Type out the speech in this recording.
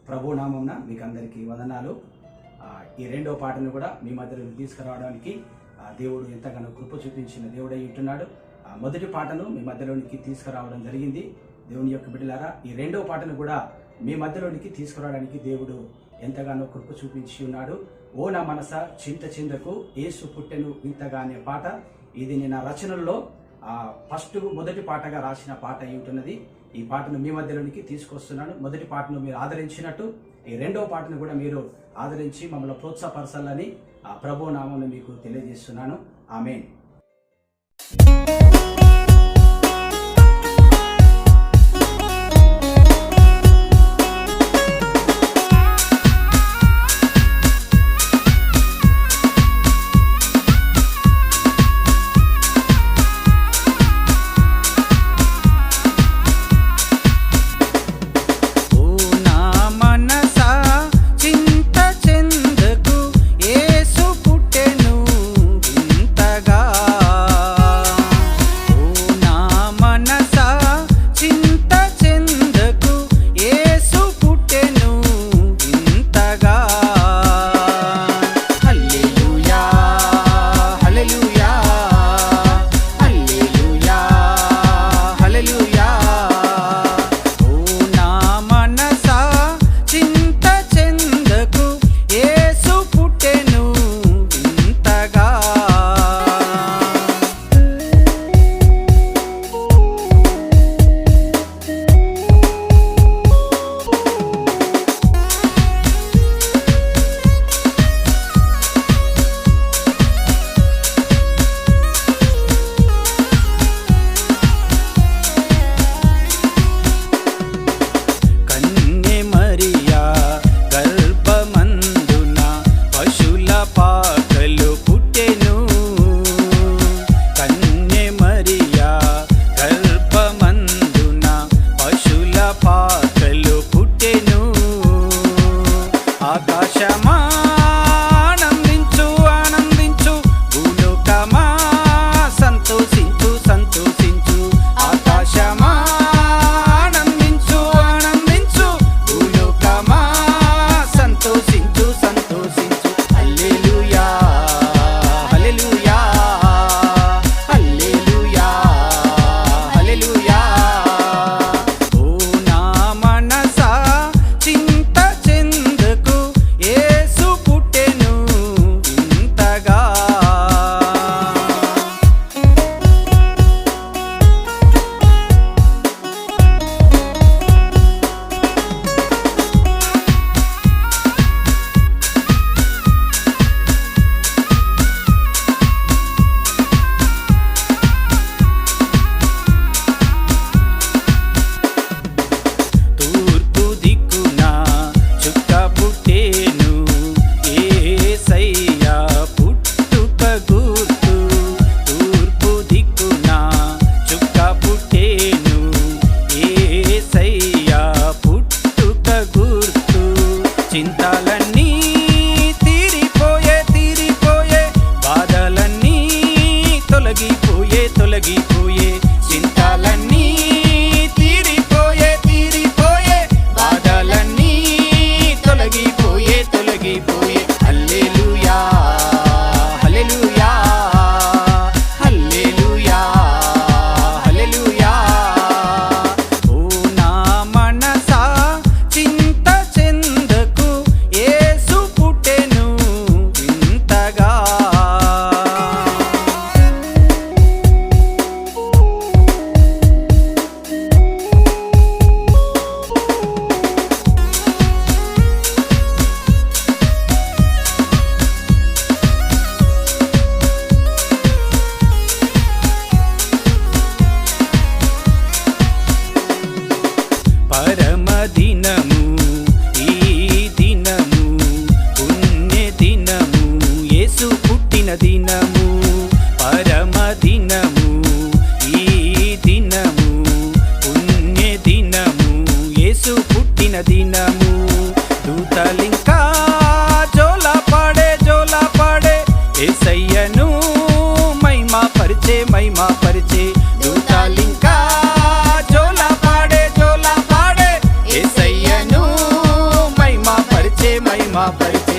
ప్రభు నామమున మీకు అందరికీ వందనాలు. ఈ రెండో పాటను కూడా మీ మధ్యలోకి తీసుకురావడానికి దేవుడు ఎంతగానో కృప చూపించిన దేవుడై ఉంటున్నాడు. మొదటి పాటను మీ మధ్యలోనికి తీసుకురావడం జరిగింది. దేవుని యొక్క బిడ్డలారా, ఈ రెండో పాటను కూడా మీ మధ్యలోనికి తీసుకురావడానికి దేవుడు ఎంతగానో కృప చూపించి ఉన్నాడు. ఓ నా మనస చింత చిందకు యేసు పుట్టెను వింతగా అనే పాట, ఇది నేను రచనల్లో మొదటి పాటగా రాసిన పాట అయి ఉంటున్నది. ఈ పాటను మీ మధ్యలోనికి తీసుకొస్తున్నాను. మొదటి పాటను మీరు ఆదరించినట్టు ఈ రెండవ పాటను కూడా మీరు ఆదరించి మమ్మల్ని ప్రోత్సాహపరచాలని ప్రభు నామమున మీకు తెలియజేస్తున్నాను. ఆమేన్. మహిమా పరిచే దూతాలింకా మహిమ పరిచే